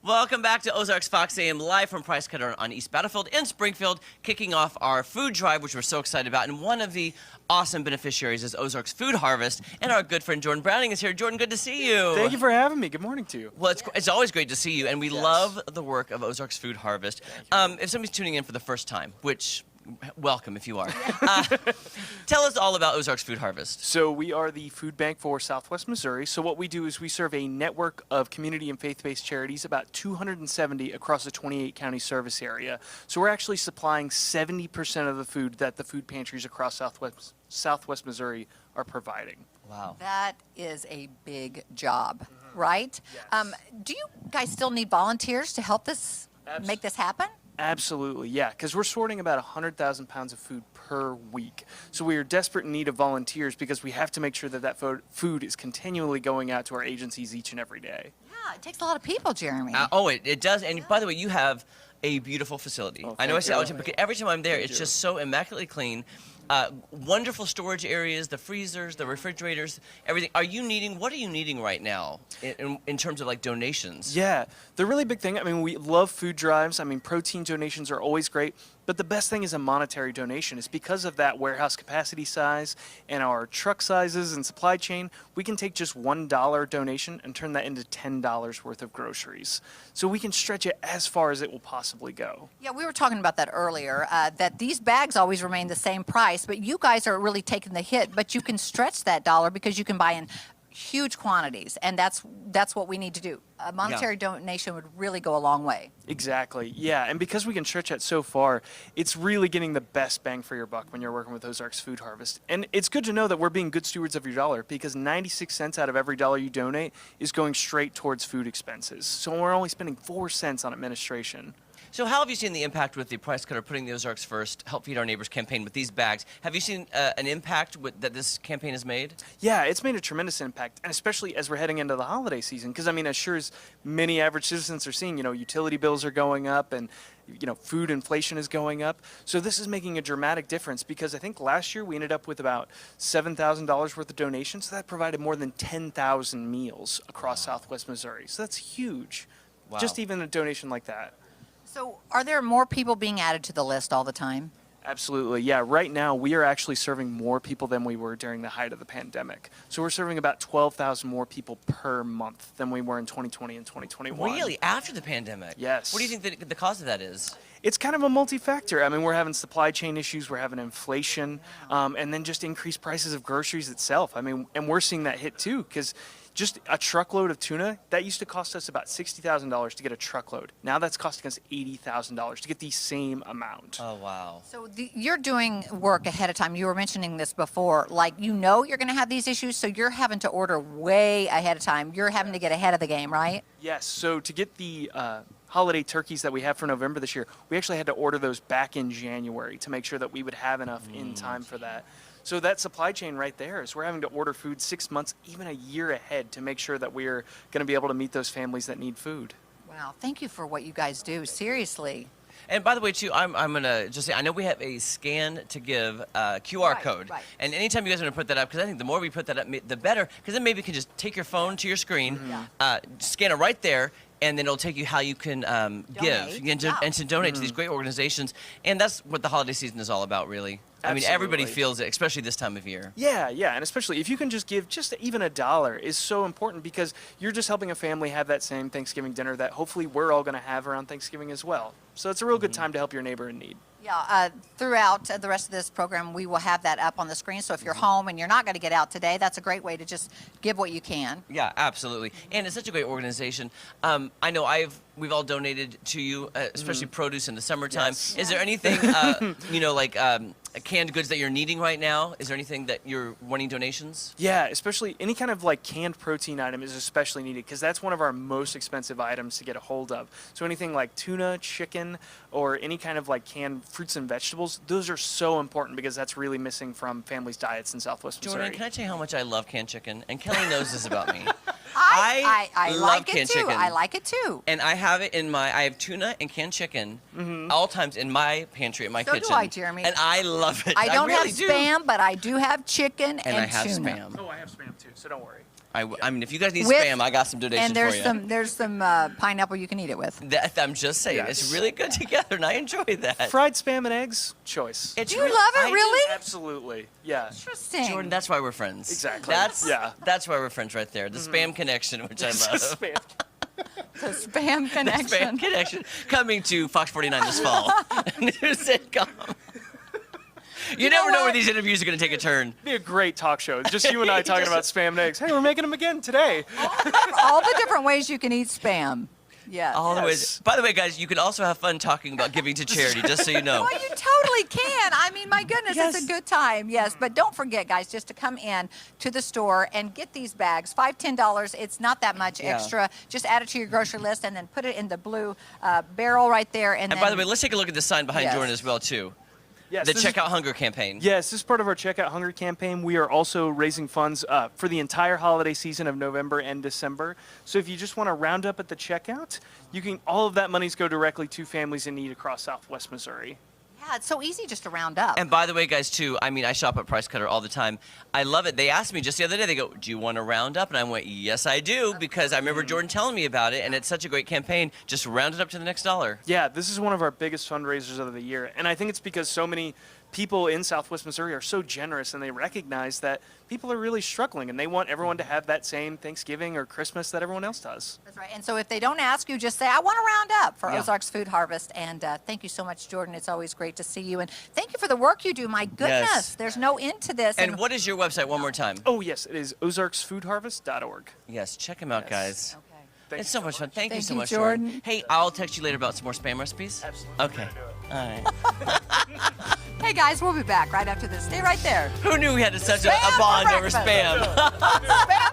Welcome back to Ozarks Fox AM, live from Price Cutter on East Battlefield in Springfield, kicking off our food drive, which we're so excited about. And one of the awesome beneficiaries is Ozarks Food Harvest, and our good friend Jordan Browning is here. Jordan, good to see you. Thank you for having me. Good morning to you. Well, it's always great to see you, and we love the work of Ozarks Food Harvest. If somebody's tuning in for the first time, which... welcome if you are. Tell us all about Ozarks Food Harvest. So we are the food bank for Southwest Missouri. So what we do is we serve a network of community and faith-based charities, about 270 across the 28 county service area. So we're actually supplying 70% of the food that the food pantries across Southwest Missouri are providing. Wow. That is a big job, right? Yes. Do you guys still need volunteers to help make this happen? Absolutely, yeah, because we're sorting about 100,000 pounds of food per week. So we are desperate in need of volunteers because we have to make sure that food is continually going out to our agencies each and every day. Yeah, it takes a lot of people, Jeremy. It does. And by the way, you have a beautiful facility. Oh, I know I say all the time, you. because every time I'm there, Thank it's you. just so immaculately clean. Wonderful storage areas, the freezers, the refrigerators, everything. What are you needing right now in terms of like donations? Yeah, the really big thing, I mean, we love food drives. I mean, protein donations are always great, but the best thing is a monetary donation. It's because of that warehouse capacity size and our truck sizes and supply chain, we can take just $1 donation and turn that into $10 worth of groceries. So we can stretch it as far as it will possibly go. Yeah, we were talking about that earlier, that these bags always remain the same price, but you guys are really taking the hit, but you can stretch that dollar because you can buy in huge quantities, and that's what we need to do. A monetary donation would really go a long way. Exactly, yeah, and because we can stretch that so far, it's really getting the best bang for your buck when you're working with Ozarks Food Harvest. And it's good to know that we're being good stewards of your dollar, because 96 cents out of every dollar you donate is going straight towards food expenses. So we're only spending 4 cents on administration. So how have you seen the impact with the Price Cutter putting the Ozarks First, Help Feed Our Neighbors campaign with these bags? Have you seen an impact that this campaign has made? Yeah, it's made a tremendous impact, and especially as we're heading into the holiday season, because, I mean, as sure as many average citizens are seeing, utility bills are going up and, food inflation is going up. So this is making a dramatic difference, because I think last year we ended up with about $7,000 worth of donations. So that provided more than 10,000 meals across Southwest Missouri. So that's huge. Wow. Just even a donation like that. So are there more people being added to the list all the time? Absolutely, yeah. Right now, we are actually serving more people than we were during the height of the pandemic. So we're serving about 12,000 more people per month than we were in 2020 and 2021. Really? After the pandemic? Yes. What do you think the cause of that is? It's kind of a multi-factor. I mean, we're having supply chain issues, we're having inflation, and then just increased prices of groceries itself. I mean, and we're seeing that hit too, because just a truckload of tuna, that used to cost us about $60,000 to get a truckload. Now that's costing us $80,000 to get the same amount. Oh, wow. So you're doing work ahead of time. You were mentioning this before. Like, you're going to have these issues, so you're having to order way ahead of time. You're having to get ahead of the game, right? Yes, so to get the holiday turkeys that we have for November this year, we actually had to order those back in January to make sure that we would have enough in time for that. So that supply chain right there is we're having to order food 6 months, even a year ahead, to make sure that we're going to be able to meet those families that need food. Wow, thank you for what you guys do. Seriously. And by the way, too, I'm going to just say, I know we have a scan to give QR code. Right. And anytime you guys are going to put that up, because I think the more we put that up, the better, because then maybe you can just take your phone to your screen, scan it right there, and then it'll take you how you can give and to donate to these great organizations. And that's what the holiday season is all about, really. Absolutely. I mean, everybody feels it, especially this time of year. Yeah, and especially if you can just give just even $1 is so important, because you're just helping a family have that same Thanksgiving dinner that hopefully we're all going to have around Thanksgiving as well. So it's a real good time to help your neighbor in need. Yeah, throughout the rest of this program, we will have that up on the screen. So if you're home and you're not going to get out today, that's a great way to just give what you can. Yeah, absolutely. And it's such a great organization. I know we've all donated to you, especially produce in the summertime. Yes. Is there anything, canned goods that you're needing right now? Is there anything that you're wanting donations? Yeah, especially any kind of like canned protein item is especially needed, because that's one of our most expensive items to get a hold of. So anything like tuna, chicken, or any kind of like canned fruits and vegetables, those are so important, because that's really missing from families' diets in Southwest Missouri. Jordan, can I tell you how much I love canned chicken? And Kelly knows this about me. I love like canned it too. chicken. I like it too. And I have it I have tuna and canned chicken all times in my pantry, in my So do kitchen. I, Jeremy. And I love it. I don't really have do. Spam, but I do have chicken and I have tuna. Spam. Oh, I have Spam too, so don't worry. I mean, if you guys need With- Spam, I got some donations And there's for you. there's some pineapple you can eat it with. I'm just saying, Yes. it's really good together, and I enjoy that. Fried Spam and eggs, choice. It's Do you really- love it, I do- really? Absolutely. Yeah. Interesting. Jordan, that's why we're friends. Exactly. That's why we're friends right there. The Spam connection, which I love. Spam. The Spam connection. Spam connection coming to Fox 49 this fall. New sitcom. You never know where these interviews are going to take a turn. Be a great talk show. Just you and I talking about Spam and eggs. Hey, we're making them again today. All the different ways you can eat Spam. Yes. All the Yes. ways. By the way, guys, you can also have fun talking about giving to charity, just so you know. Well, you totally can. I mean, my goodness, Yes. it's a good time. Yes, but don't forget, guys, just to come in to the store and get these bags. $5, $10. It's not that much Yeah. extra. Just add it to your grocery list and then put it in the blue barrel right there. And And by the way, let's take a look at the sign behind Yes. Jordan as well, too. Yes, The this is- Checkout Hunger campaign. Yes, this is part of our Checkout Hunger campaign. We are also raising funds for the entire holiday season of November and December. So if you just want to round up at the checkout, you can. All of that monies go directly to families in need across Southwest Missouri. yeah, it's so easy just to round up. And by the way, guys, too, I mean, I shop at Price Cutter all the time. I love it. They asked me just the other day, they go, do you want to round up? And I went, yes, I do, because I remember Jordan telling me about it, and it's such a great campaign. Just round it up to the next dollar. Yeah, this is one of our biggest fundraisers of the year. And I think it's because so many people in Southwest Missouri are so generous and they recognize that people are really struggling and they want everyone to have that same Thanksgiving or Christmas that everyone else does. That's right. And so if they don't ask you, just say, I want to round up for Yeah. Ozarks Food Harvest. And thank you so much, Jordan. It's always great to see you. And thank you for the work you do. My goodness, Yes. there's no end to this. And what is your website one more time? Oh, yes, it is ozarksfoodharvest.org. Yes, check him out, Yes. guys. Okay. Thank It's you so much fun. Thank you Thank so you, much, Jordan. Hey, I'll text you later about some more Spam recipes. Absolutely. Okay. We're gonna do it. All right. Hey, guys, we'll be back right after this. Stay right there. Who knew we had such a Spam for bond over breakfast. Spam? Spam